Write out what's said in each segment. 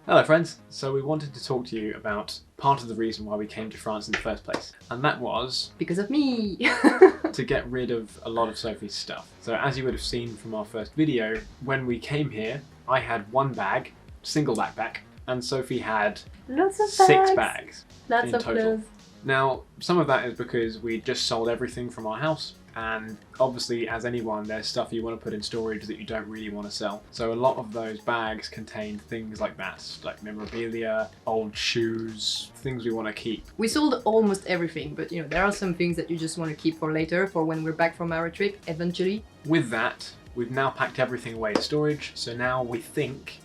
Hello friends, so we wanted to talk to you about part of the reason why we came to France in the first place, and that was because of me. to get rid of a lot of Sophie's stuff. So as you would have seen from our first video, when we came here I had one bag, single backpack, and Sophie had Lots of 6 bags Lots in of total. clothes. Now some of that is because we just sold everything from our house, and obviously as anyone there's stuff you want to put in storage that you don't really want to sell. So a lot of those bags contain things like that, like memorabilia, old shoes, things we want to keep. We sold almost everything, but there are some things that you just want to keep for later, for when we're back from our trip eventually. With that, we've now packed everything away in storage, so now we think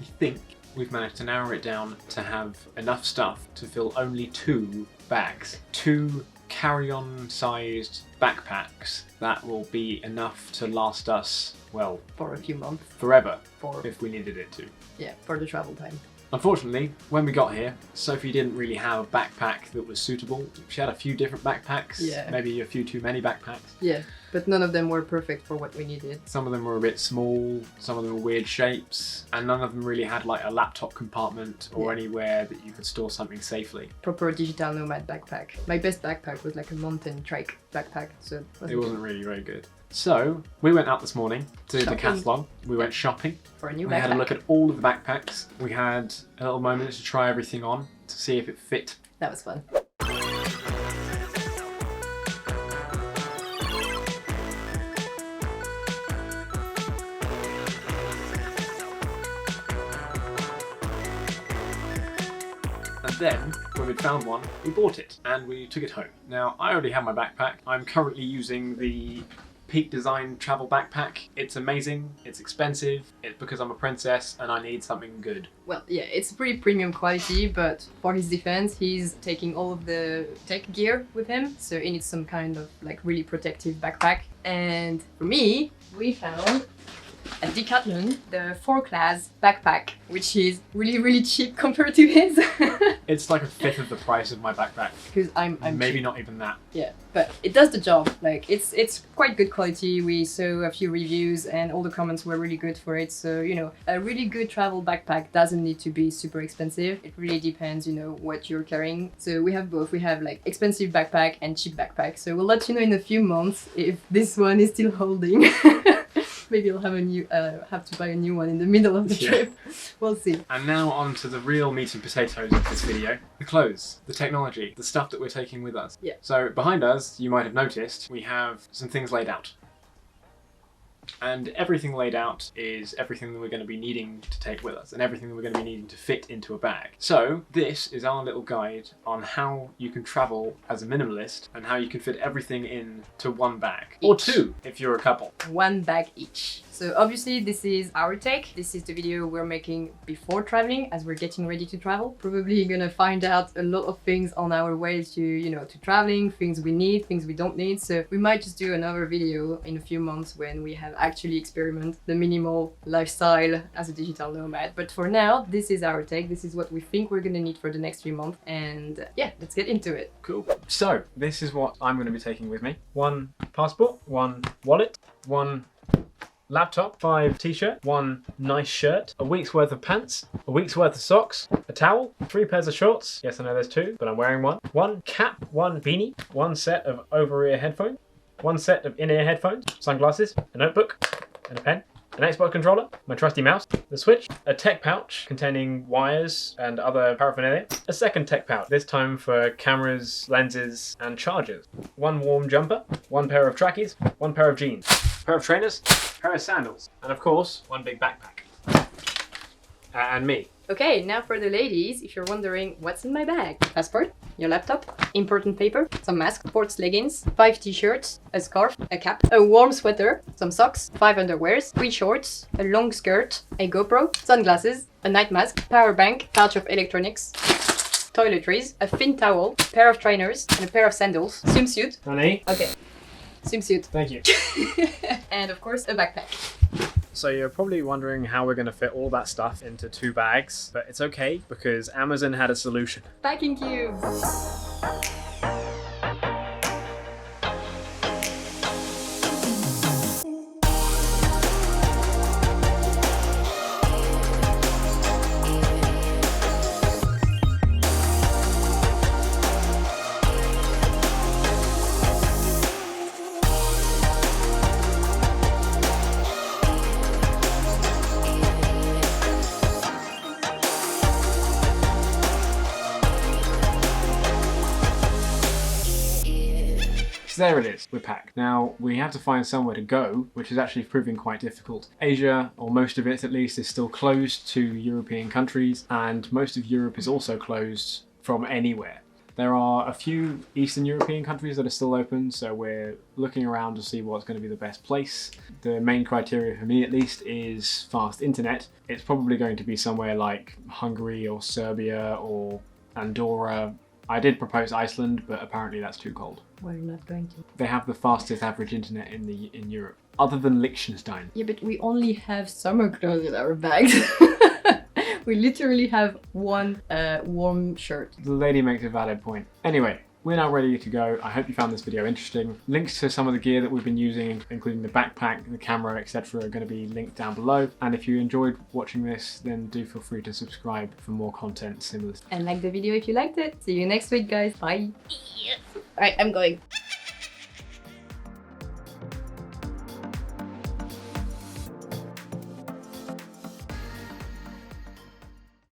we've managed to narrow it down to have enough stuff to fill only 2 bags. 2 carry-on sized backpacks that will be enough to last us, well, for a few months. forever, For if we needed it to. Yeah, for the travel time. Unfortunately, when we got here, Sophie didn't really have a backpack that was suitable. She had a few different backpacks, maybe a few too many backpacks. Yeah, but none of them were perfect for what we needed. Some of them were a bit small, some of them were weird shapes, and none of them really had like a laptop compartment or anywhere that you could store something safely. Proper digital nomad backpack. My best backpack was like a mountain trike backpack, so it wasn't really very good. So we went out this morning to Decathlon. We went shopping. For a new backpack. We had a look at all of the backpacks. We had a little moment to try everything on to see if it fit. That was fun. And then, when we'd found one, we bought it and we took it home. Now, I already have my backpack. I'm currently using the Peak Design travel backpack. It's amazing, it's expensive, it's because I'm a princess and I need something good. Well, yeah, it's pretty premium quality, but for his defense, he's taking all of the tech gear with him, so he needs some kind of like really protective backpack. And for me, we found at Decathlon the 4-class backpack, which is really cheap compared to his. It's like a fifth of the price of my backpack. Because I'm maybe cheap. not even that. Yeah, but it does the job. Like it's quite good quality. We saw a few reviews and all the comments were really good for it. So a really good travel backpack doesn't need to be super expensive. It really depends, what you're carrying. So we have both. We have like expensive backpack and cheap backpack. So we'll let you know in a few months if this one is still holding. Maybe I'll have to buy a new one in the middle of the trip. We'll see. And now on to the real meat and potatoes of this video. The clothes, the technology, the stuff that we're taking with us. Yeah. So behind us, you might have noticed, we have some things laid out. And everything laid out is everything that we're going to be needing to take with us and everything that we're going to be needing to fit into a bag. So this is our little guide on how you can travel as a minimalist and how you can fit everything into one bag. Or 2 if you're a couple. 1 bag each. So obviously this is our take. This is the video we're making before traveling, as we're getting ready to travel. Probably gonna find out a lot of things on our way to, to traveling, things we need, things we don't need. So we might just do another video in a few months when we have actually experimented the minimal lifestyle as a digital nomad. But for now, this is our take. This is what we think we're gonna need for the next few months. And yeah, let's get into it. Cool. So this is what I'm going to be taking with me. 1 passport, 1 wallet, 1 laptop, 5 t-shirt, 1 nice shirt, a week's worth of pants, a week's worth of socks, a towel, 3 pairs of shorts. Yes, I know there's 2, but I'm wearing 1. 1 cap, 1 beanie, 1 set of over-ear headphones, 1 set of in-ear headphones, sunglasses, a notebook, and a pen. An Xbox controller, my trusty mouse, the Switch, a tech pouch containing wires and other paraphernalia, a second tech pouch, this time for cameras, lenses, and chargers, 1 warm jumper, 1 pair of trackies, 1 pair of jeans, a pair of trainers, a pair of sandals, and of course, 1 big backpack. And me. Okay, now for the ladies, if you're wondering what's in my bag. Passport, your laptop, important paper, some masks, sports leggings, 5 t-shirts, a scarf, a cap, a warm sweater, some socks, 5 underwears, 3 shorts, a long skirt, a GoPro, sunglasses, a night mask, power bank, pouch of electronics, toiletries, a thin towel, pair of trainers, and a pair of sandals, swimsuit. Honey? Okay, swimsuit. Thank you. And of course, a backpack. So you're probably wondering how we're going to fit all that stuff into 2 bags, but it's okay because Amazon had a solution. Packing cubes. there it is, we're packed. Now we have to find somewhere to go, which is actually proving quite difficult. Asia, or most of it at least, is still closed to European countries, and most of Europe is also closed from anywhere. There are a few Eastern European countries that are still open, so we're looking around to see what's going to be the best place. The main criteria for me at least is fast internet. It's probably going to be somewhere like Hungary or Serbia or Andorra. I did propose Iceland, but apparently that's too cold. We're not going to. They have the fastest average internet in Europe, other than Liechtenstein. Yeah, but we only have summer clothes in our bags. We literally have one warm shirt. The lady makes a valid point. Anyway, we're now ready to go. I hope you found this video interesting. Links to some of the gear that we've been using, including the backpack, the camera, etc. are going to be linked down below. And if you enjoyed watching this, then do feel free to subscribe for more content similar. And like the video if you liked it. See you next week, guys. Bye. Alright, I'm going.